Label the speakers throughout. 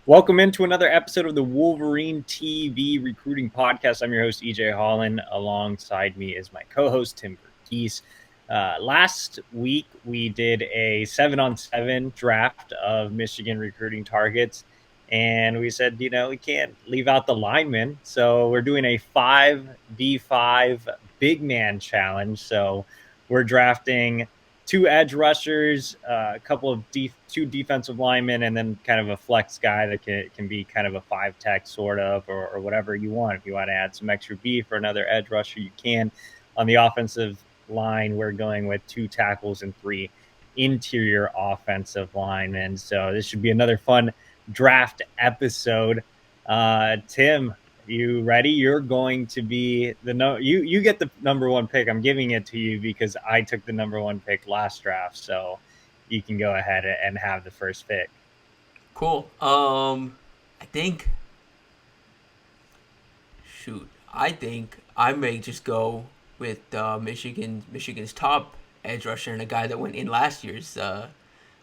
Speaker 1: Welcome into another episode of the Wolverine TV Recruiting Podcast. I'm your host, EJ Holland. Alongside me is my co-host, Tim Verkees. Last week, we did a 7-on-7 draft of Michigan recruiting targets. And we said, we can't leave out the linemen. So we're doing a 5v5 big man challenge. So we're drafting two edge rushers, a couple of two defensive linemen, and then kind of a flex guy that can be kind of a five tech sort of, or whatever you want. If you want to add some extra beef for another edge rusher, you can. On the offensive line, we're going with two tackles and three interior offensive linemen. So this should be another fun draft episode. Tim, you ready? You're going to be you get the number one pick. I'm giving it to you because I took the number one pick last draft, so you can go ahead and have the first pick.
Speaker 2: Cool. I think. Shoot, I think I may just go with Michigan's top edge rusher and a guy that went in last year's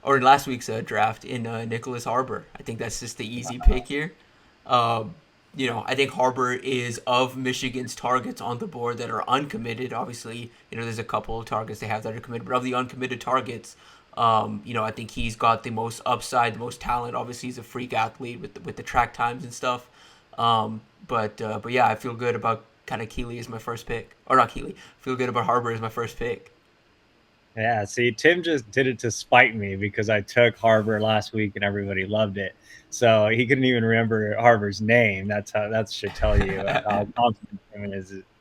Speaker 2: or in last week's draft in Nicholas Harbaugh. I think that's just the easy pick here. I think Harbaugh is of Michigan's targets on the board that are uncommitted. Obviously, there's a couple of targets they have that are committed, but of the uncommitted targets, I think he's got the most upside, the most talent. Obviously, he's a freak athlete with the track times and stuff. But yeah, I feel good about kind of Keeley as my first pick, or not Keeley. I feel good about Harbaugh as my first pick.
Speaker 1: Yeah, see, Tim just did it to spite me because I took Harbaugh last week and everybody loved it. So he couldn't even remember Harbaugh's name. That should tell you how confident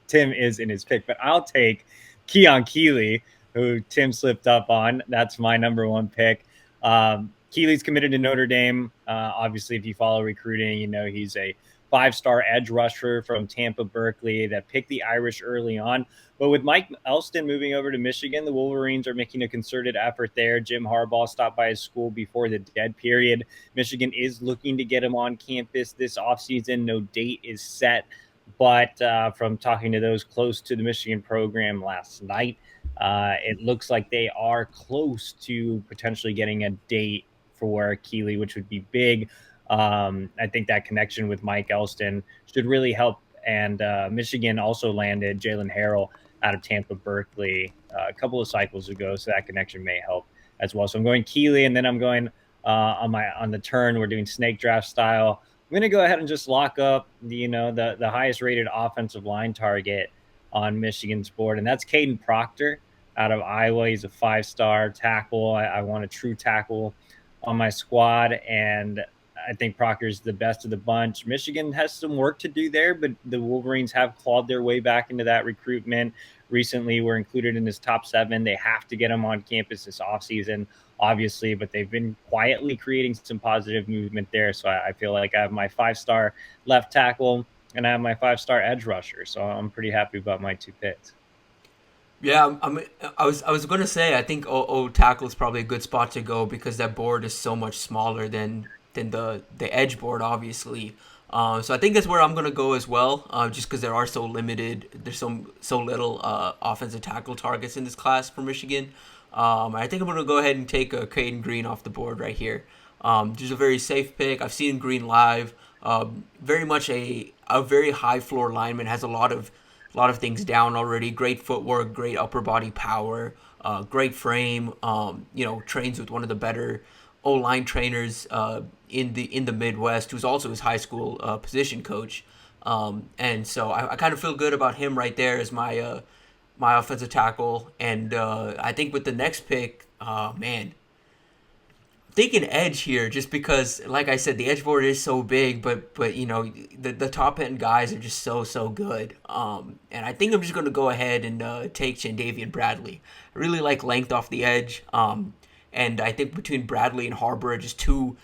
Speaker 1: Tim is in his pick. But I'll take Keon Keeley, who Tim slipped up on. That's my number one pick. Keeley's committed to Notre Dame. Obviously, if you follow recruiting, he's a five-star edge rusher from Tampa Berkeley that picked the Irish early on. But with Mike Elston moving over to Michigan, the Wolverines are making a concerted effort there. Jim Harbaugh stopped by his school before the dead period. Michigan is looking to get him on campus this offseason. No date is set. But from talking to those close to the Michigan program last night, it looks like they are close to potentially getting a date for Keeley, which would be big. I think that connection with Mike Elston should really help. And Michigan also landed Jalen Harrell out of Tampa Berkeley a couple of cycles ago, so that connection may help as well. So I'm going Keeley, and then I'm going on the turn. We're doing snake draft style. I'm going to go ahead and just lock up the highest rated offensive line target on Michigan's board, and that's Caden Proctor out of Iowa. He's a 5-star tackle. I want a true tackle on my squad, and I think Proctor's the best of the bunch. Michigan has some work to do there, but the Wolverines have clawed their way back into that recruitment. Recently, were included in his top 7. They have to get him on campus this offseason, obviously, but they've been quietly creating some positive movement there. So I feel like I have my 5-star left tackle and I have my 5-star edge rusher. So I'm pretty happy about my two picks.
Speaker 2: Yeah, I was gonna say I think O tackle is probably a good spot to go because that board is so much smaller than the edge board, obviously. So I think that's where I'm gonna go as well, just because there are so limited, there's so little offensive tackle targets in this class for Michigan. I think I'm gonna go ahead and take Caden Green off the board right here. Just a very safe pick. I've seen Green live. Very much a very high floor lineman, has a lot of things down already. Great footwork, great upper body power, great frame. Trains with one of the better O line trainers in the Midwest, who's also his high school position coach. And so I kind of feel good about him right there as my offensive tackle. And I think with the next pick, man, thinking edge here just because, like I said, the edge board is so big, but the top end guys are just so good. And I think I'm just gonna go ahead and take Chandavian Bradley. I really like length off the edge. And I think between Bradley and Harbaugh, just two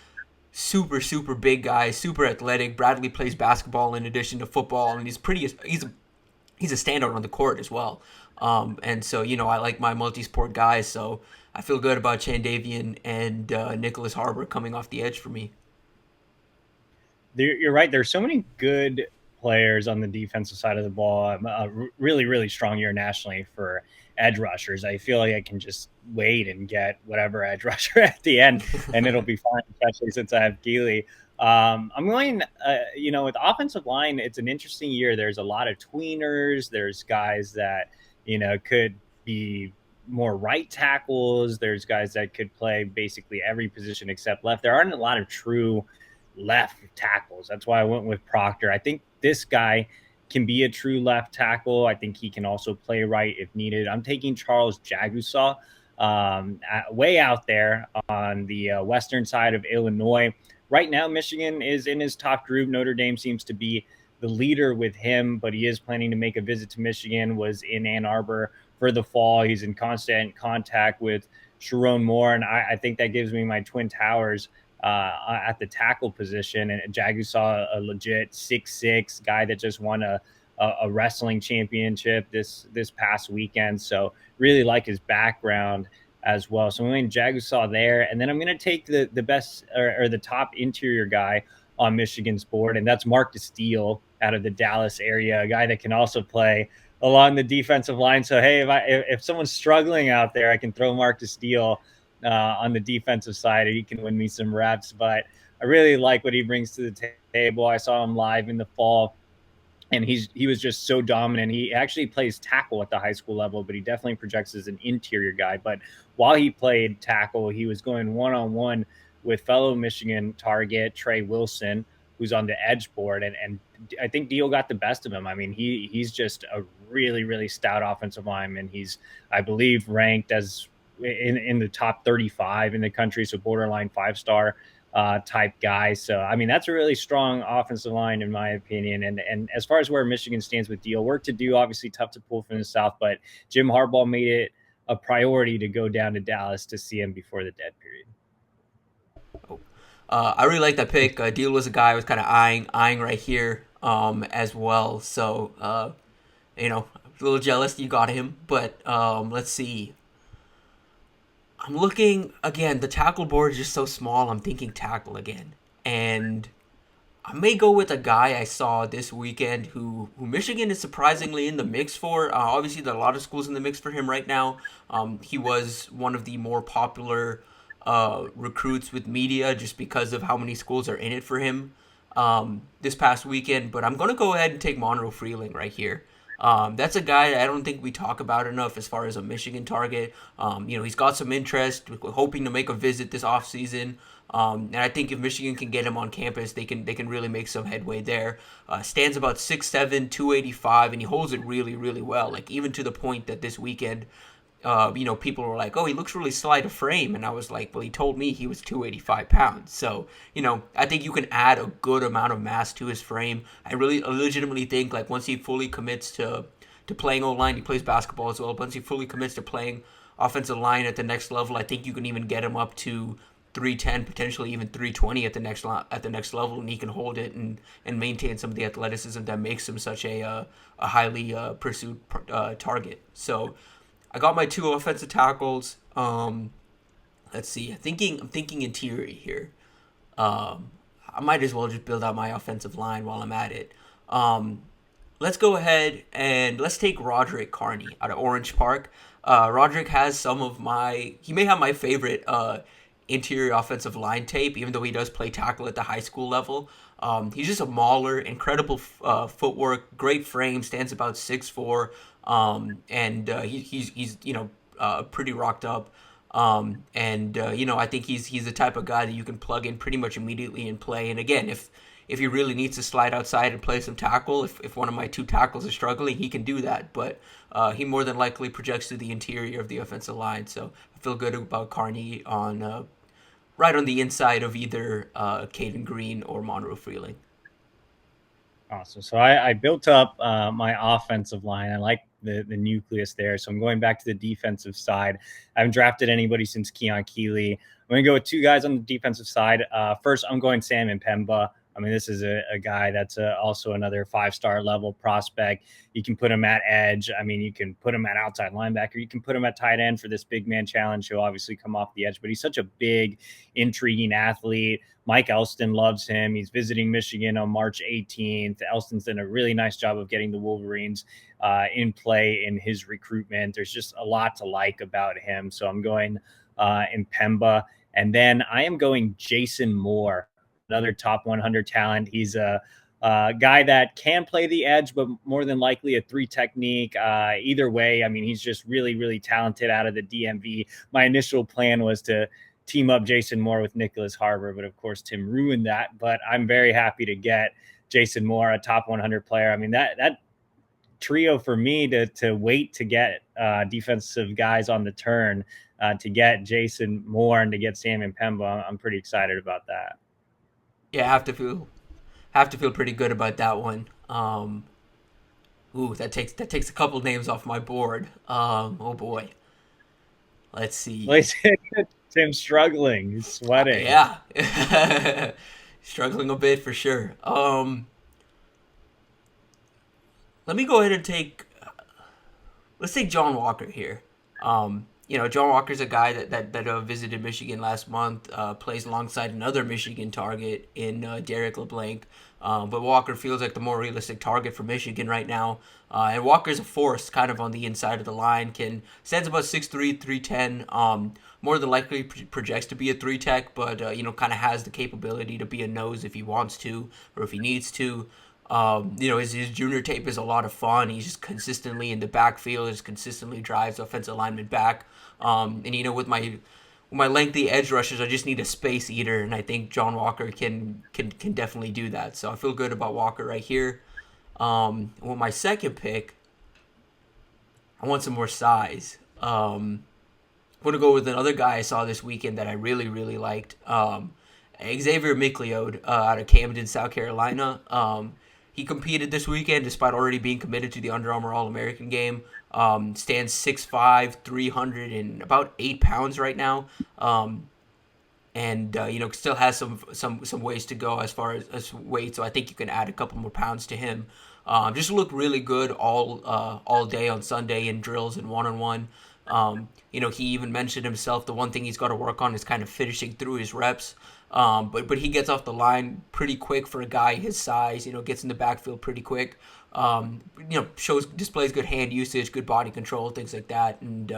Speaker 2: super big guys, super athletic. Bradley plays basketball in addition to football, and he's a standout on the court as well. And so, I like my multi-sport guys, so I feel good about Chandavian and Nicholas Harbaugh coming off the edge for me.
Speaker 1: You're right. There's so many good players on the defensive side of the ball. Really strong year nationally for edge rushers. I feel like I can just wait and get whatever edge rusher at the end, and it'll be fine, especially since I have Keeley I'm going, with offensive line, it's an interesting year. There's a lot of tweeners. There's guys that, could be more right tackles. There's guys that could play basically every position except left. There aren't a lot of true left tackles. That's why I went with Proctor. I think this guy can be a true left tackle. I think he can also play right if needed. I'm taking Charles Jagusaw, way out there on the western side of Illinois. Right now, Michigan is in his top group. Notre Dame seems to be the leader with him, but he is planning to make a visit to Michigan, was in Ann Arbor for the fall. He's in constant contact with Sharon Moore, and I think that gives me my Twin Towers at the tackle position. And Jagu saw a legit 6'6" guy that just won a wrestling championship this past weekend. So really like his background as well. So I'm going Jagusaw there, and then I'm going to take the best or the top interior guy on Michigan's board, and that's Mark Steele out of the Dallas area, a guy that can also play along the defensive line. So hey, if someone's struggling out there, I can throw Mark Steele on the defensive side, he can win me some reps. But I really like what he brings to the table. I saw him live in the fall, and he was just so dominant. He actually plays tackle at the high school level, but he definitely projects as an interior guy. But while he played tackle, he was going one-on-one with fellow Michigan target Trey Wilson, who's on the edge board, and I think Deal got the best of him. I mean, he's just a really, really stout offensive lineman. He's, I believe, ranked as in the top 35 in the country, so borderline 5-star type guy. So, I mean, that's a really strong offensive line, in my opinion. And as far as where Michigan stands with Deal, work to do, obviously tough to pull from the South, but Jim Harbaugh made it a priority to go down to Dallas to see him before the dead period.
Speaker 2: I really like that pick. Deal was a guy I was kind of eyeing right here as well. So a little jealous you got him, but let's see. I'm looking again. The tackle board is just so small. I'm thinking tackle again, and I may go with a guy I saw this weekend who Michigan is surprisingly in the mix for. Obviously, there are a lot of schools in the mix for him right now. He was one of the more popular recruits with media just because of how many schools are in it for him this past weekend. But I'm going to go ahead and take Monroe Freeling right here. That's a guy I don't think we talk about enough as far as a Michigan target. He's got some interest, hoping to make a visit this offseason. And I think if Michigan can get him on campus, they can really make some headway there. Stands about 6'7", 285, and he holds it really, really well. Like even to the point that this weekend, people were like, "Oh, he looks really slight of frame," and I was like, "Well, he told me he was 285 pounds." So, I think you can add a good amount of mass to his frame. I legitimately think like once he fully commits to playing O line, he plays basketball as well. Once he fully commits to playing offensive line at the next level, I think you can even get him up to 310, potentially even 320 at the next level, and he can hold it and maintain some of the athleticism that makes him such a highly pursued target. So I got my two offensive tackles. Let's see. I'm thinking interior here. I might as well just build out my offensive line while I'm at it. Let's go ahead and let's take Roderick Carney out of Orange Park. Roderick has he may have my favorite interior offensive line tape, even though he does play tackle at the high school level. He's just a mauler, incredible footwork, great frame, stands about 6'4", and he's pretty rocked up. I think he's the type of guy that you can plug in pretty much immediately and play. And again, if he really needs to slide outside and play some tackle, if one of my two tackles is struggling, he can do that. But he more than likely projects to the interior of the offensive line. So I feel good about Carney on right on the inside of either Caden Green or Monroe Freeling.
Speaker 1: Awesome. So I built up my offensive line. I like the nucleus there. So I'm going back to the defensive side. I haven't drafted anybody since Keon Keeley. I'm going to go with two guys on the defensive side. First, I'm going Sam Impemba. I mean, this is a guy that's also another 5-star level prospect. You can put him at edge. I mean, you can put him at outside linebacker. You can put him at tight end for this big man challenge. He'll obviously come off the edge, but he's such a big, intriguing athlete. Mike Elston loves him. He's visiting Michigan on March 18th. Elston's done a really nice job of getting the Wolverines in play in his recruitment. There's just a lot to like about him. So I'm going in Pemba. And then I am going Jason Moore another top 100 talent. He's a guy that can play the edge, but more than likely a three technique. Either way, I mean, he's just really, really talented out of the DMV. My initial plan was to team up Jason Moore with Nicholas Harbaugh, but of course, Tim ruined that. But I'm very happy to get Jason Moore, a top 100 player. I mean, that trio for me to wait to get defensive guys on the turn to get Jason Moore and to get Sam and Pemba. I'm pretty excited about that.
Speaker 2: Yeah, have to feel pretty good about that one. Ooh, that takes a couple names off my board. Oh boy, let's see.
Speaker 1: Like Tim's struggling, he's sweating.
Speaker 2: Yeah, struggling a bit for sure. Let me go ahead and let's take John Walker here. John Walker's a guy that visited Michigan last month, plays alongside another Michigan target in Derek LeBlanc. But Walker feels like the more realistic target for Michigan right now. And Walker's a force kind of on the inside of the line, stands about 6'3", 310. More than likely projects to be a 3 tech, but kind of has the capability to be a nose if he wants to or if he needs to. His junior tape is a lot of fun. He's just consistently in the backfield, just consistently drives offensive linemen back. And with my lengthy edge rushers, I just need a space eater, and I think John Walker can definitely do that. So I feel good about Walker right here. With my second pick, I want some more size. I'm gonna go with another guy I saw this weekend that I really really liked. Xavier McLeod out of Camden, South Carolina. He competed this weekend despite already being committed to the Under Armour All-American game. Stands 6'5", 300 and about 8 pounds right now. And still has some ways to go as far as weight. So I think you can add a couple more pounds to him. Just look really good all day on Sunday in drills and one-on-one. He even mentioned himself the one thing he's got to work on is kind of finishing through his reps. But he gets off the line pretty quick for a guy his size. Gets in the backfield pretty quick. Displays good hand usage, good body control, things like that. And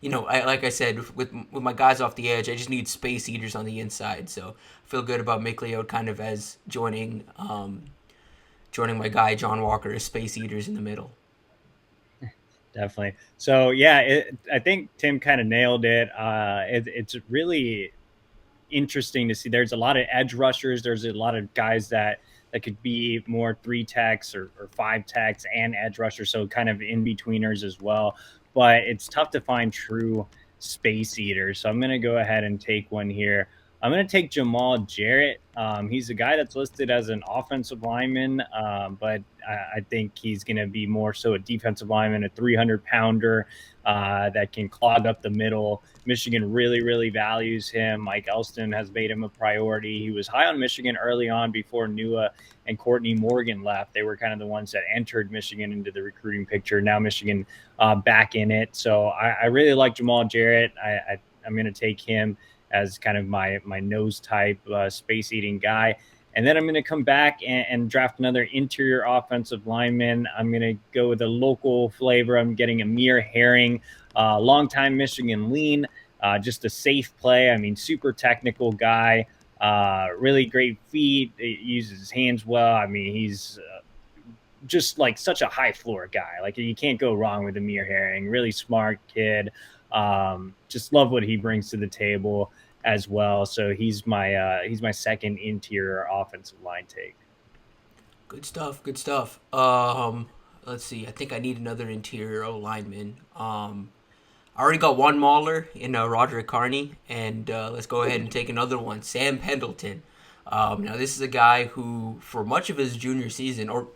Speaker 2: like I said, with my guys off the edge, I just need space eaters on the inside. So I feel good about McLeod kind of as joining my guy John Walker as space eaters in the middle.
Speaker 1: Definitely. So yeah, I think Tim kind of nailed it. It's really interesting to see. There's a lot of edge rushers. There's a lot of guys that could be more 3 techs or 5 techs and edge rushers, so kind of in betweeners as well. But it's tough to find true space eaters. So I'm going to go ahead and take one here. I'm going to take Jamal Jarrett. He's a guy that's listed as an offensive lineman, but I think he's going to be more so a defensive lineman, a 300-pounder that can clog up the middle. Michigan really, really values him. Mike Elston has made him a priority. He was high on Michigan early on before Nua and Courtney Morgan left. They were kind of the ones that entered Michigan into the recruiting picture. Now Michigan back in it. So I really like Jamal Jarrett. I'm going to take him as kind of my nose type space eating guy. And then I'm going to come back and draft another interior offensive lineman. I'm going to go with a local flavor. I'm getting Amir Herring, longtime Michigan lean, just a safe play. I mean, super technical guy, really great feet. He uses his hands well. I mean, he's just like such a high floor guy. Like you can't go wrong with Amir Herring. Really smart kid. Just love what he brings to the table as well. So he's my second interior offensive line take.
Speaker 2: Good stuff. Good stuff. Let's see. I think I need another interior lineman. I already got one Mauler in Roderick Carney, and let's go ahead and take another one, Sam Pendleton. Now this is a guy who, for much of his junior season, or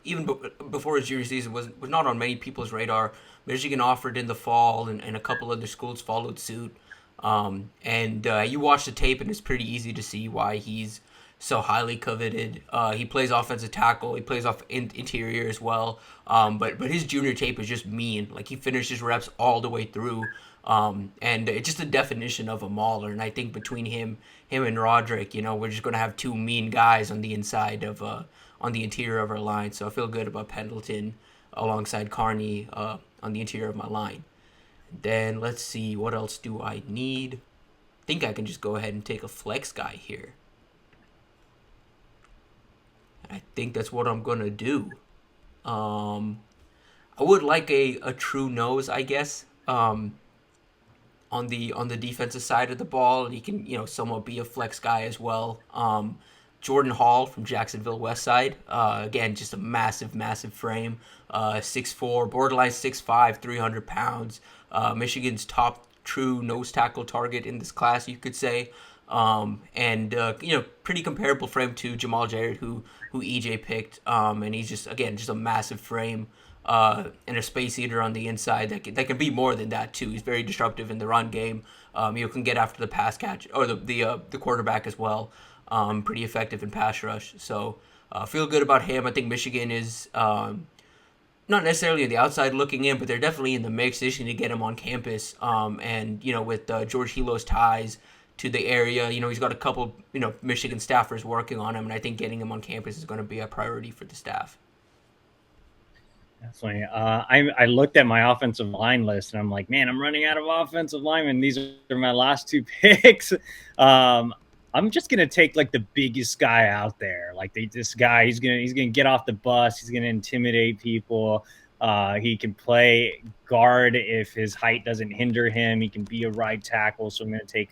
Speaker 2: even before his junior season, was not on many people's radar. Michigan offered in the fall, and a couple other schools followed suit. And you watch the tape, and it's pretty easy to see why he's so highly coveted. He plays offensive tackle. He plays off interior as well. But his junior tape is just mean. Like he finishes reps all the way through. And it's just a definition of a mauler. And I think between him and Roderick, we're just gonna have two mean guys on the inside of on the interior of our line. So I feel good about Pendleton alongside Carney on the interior of my line. Then let's see, what else do I need? I think I can just go ahead and take a flex guy here. think that's what I'm gonna do. Um, I would like a true nose, I guess. On the defensive side of the ball. He can, somewhat be a flex guy as well. Jordan Hall from Jacksonville West Side. Again, just a massive, massive frame. 6'4", borderline 6'5", 300 pounds. Michigan's top true nose tackle target in this class, you could say. And pretty comparable frame to Jamal Jarrett, who EJ picked. And he's just a massive frame. And a space eater on the inside that can be more than that too. He's very disruptive in the run game. Can get after the pass catch or the quarterback as well. Pretty effective in pass rush. So feel good about him. I think Michigan is not necessarily on the outside looking in, but they're definitely in the mix. They just need to get him on campus. And with George Hilo's ties to the area, he's got a couple Michigan staffers working on him, and I think getting him on campus is going to be a priority for the staff.
Speaker 1: Definitely. I looked at my offensive line list and I'm like, man, I'm running out of offensive linemen. These are my last two picks. I'm just gonna take like the biggest guy out there. Like this guy, he's gonna get off the bus. He's gonna intimidate people. He can play guard if his height doesn't hinder him. He can be a right tackle. So I'm gonna take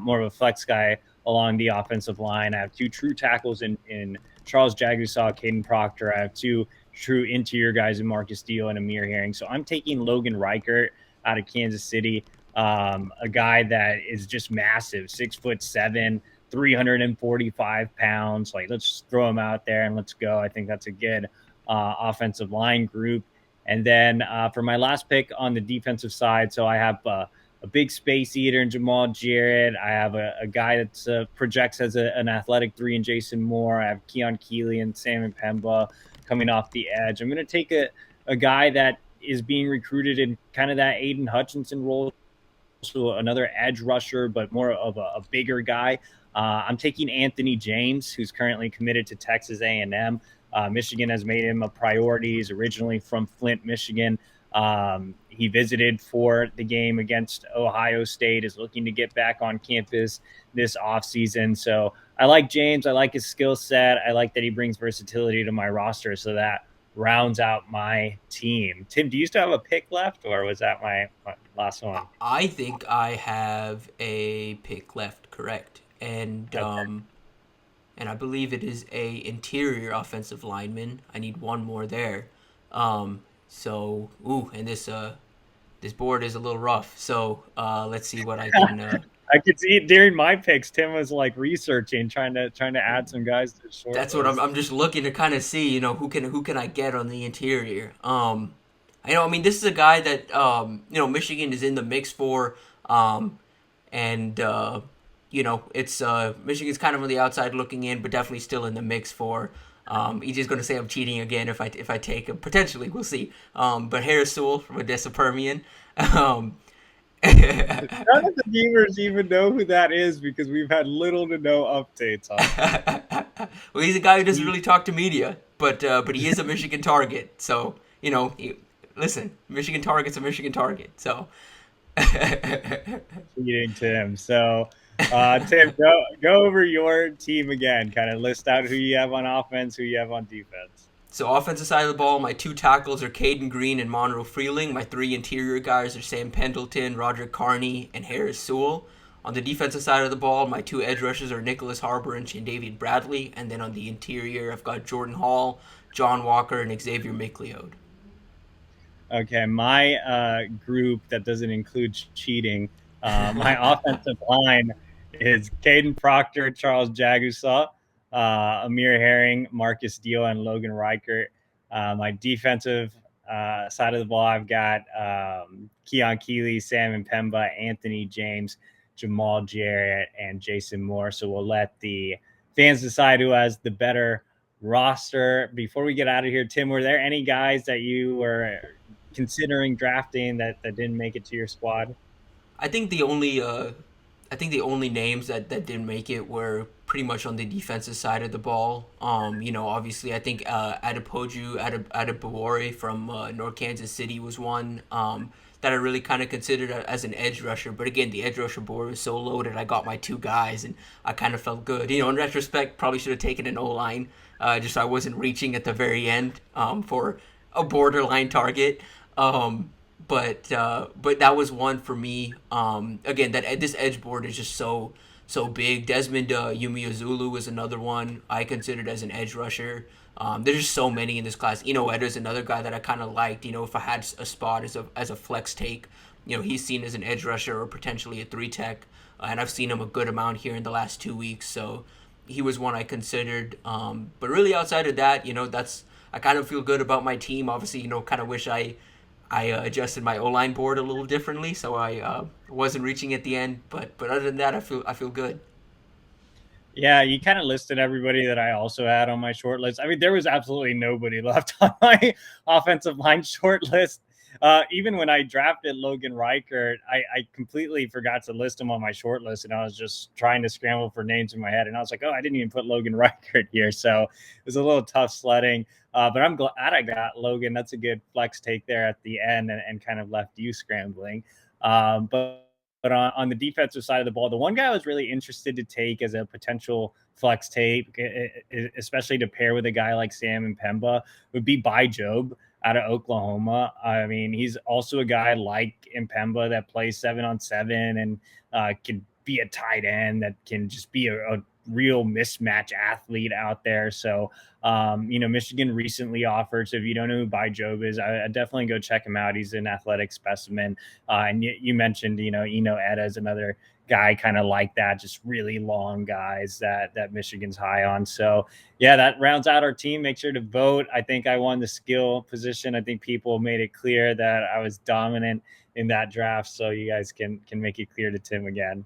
Speaker 1: more of a flex guy along the offensive line. I have two true tackles in Charles Jagusaw, Caden Proctor. I have two true interior guys in Marcus Deal and Amir Herring. So I'm taking Logan Reichert out of Kansas City, a guy that is just massive, 6'7", 345 pounds. Like, let's just throw him out there and let's go. I think that's a good offensive line group. And then for my last pick on the defensive side, so I have a big space eater in Jamal Jarrett. I have a guy that projects as an athletic 3 in Jason Moore. I have Keon Keeley and Sam Pemba coming off the edge. I'm going to take a guy that is being recruited in kind of that Aiden Hutchinson role, so another edge rusher, but more of a bigger guy. I'm taking Anthony James, who's currently committed to Texas A&M. Michigan has made him a priority. He's originally from Flint, Michigan. He visited for the game against Ohio State, is looking to get back on campus this offseason. So I like James. I like his skill set. I like that he brings versatility to my roster. So that rounds out my team. Tim, do you still have a pick left, or was that my last one?
Speaker 2: I think I have a pick left, correct.
Speaker 1: Okay.
Speaker 2: And I believe it is a interior offensive lineman. I need one more there. And this board is a little rough. So let's see what I can.
Speaker 1: I could see it during my picks. Tim was like researching, trying to add some guys to the short
Speaker 2: That's what I'm.
Speaker 1: list.
Speaker 2: I'm just looking to kind of see, who can I get on the interior. I mean, this is a guy that Michigan is in the mix for, and it's Michigan's kind of on the outside looking in, but definitely still in the mix for. He's just going to say I'm cheating again if I take him. Potentially, we'll see. But Harris Sewell from Odessa Permian.
Speaker 1: None of the viewers even know who that is because we've had little to no updates on him.
Speaker 2: Well, he's a guy who doesn't really talk to media, but he is a Michigan target. So listen, Michigan target's a Michigan target. So
Speaker 1: Cheating Tim. So Tim, go over your team again. Kind of list out who you have on offense, who you have on defense.
Speaker 2: So offensive side of the ball, my two tackles are Caden Green and Monroe Freeling. My three interior guys are Sam Pendleton, Roderick Carney, and Harris Sewell. On the defensive side of the ball, my two edge rushers are Nicholas Harbaugh and David Bradley. And then on the interior, I've got Jordan Hall, John Walker, and Xavier McLeod.
Speaker 1: Okay, my group that doesn't include cheating. My offensive line is Caden Proctor, Charles Jagusaw, Amir Herring, Marcus Deal, and Logan Reichert. My defensive side of the ball, I've got Keon Keeley, Sam Pemba, Anthony James, Jamal Jarrett, and Jason Moore. So we'll let the fans decide who has the better roster. Before we get out of here, Tim, were there any guys that you were considering drafting that didn't make it to your squad?
Speaker 2: I think the only names that didn't make it were pretty much on the defensive side of the ball. Obviously I think Adepoju Adebawore from North Kansas City was one. that I really kind of considered as an edge rusher. But again, the edge rusher board was so loaded. I got my two guys, and I kind of felt good. In retrospect, probably should have taken an O line, just so I wasn't reaching at the very end for a borderline target. But that was one for me. Again, that this edge board is just so big. Desmond Yumiazulu was another one I considered as an edge rusher. There's just so many in this class. Eda is another guy that I kind of liked. If I had a spot as a flex take, he's seen as an edge rusher or potentially a three tech, and I've seen him a good amount here in the last 2 weeks. So he was one I considered. But really, outside of that, that's I kind of feel good about my team. Obviously, kind of wish I adjusted my O line board a little differently, so I wasn't reaching at the end. But other than that, I feel good.
Speaker 1: Yeah, you kind of listed everybody that I also had on my short list. I mean, there was absolutely nobody left on my offensive line short list. Even when I drafted Logan Reichert, I completely forgot to list him on my short list, and I was just trying to scramble for names in my head. And I was like, oh, I didn't even put Logan Reichert here. So it was a little tough sledding. But I'm glad I got Logan. That's a good flex take there at the end and kind of left you scrambling. But on the defensive side of the ball, the one guy I was really interested to take as a potential flex tape, especially to pair with a guy like Sam Mpemba, would be By Job out of Oklahoma. I mean, he's also a guy like Mpemba that plays 7-on-7 and can be a tight end that can just be a real mismatch athlete out there. So, Michigan recently offered. So if you don't know who By Job is, I definitely go check him out. He's an athletic specimen. And you mentioned, Eda is another guy kind of like that, just really long guys that Michigan's high on. So yeah, that rounds out our team. Make sure to vote. I think I won the skill position. I think people made it clear that I was dominant in that draft. So you guys can make it clear to Tim again.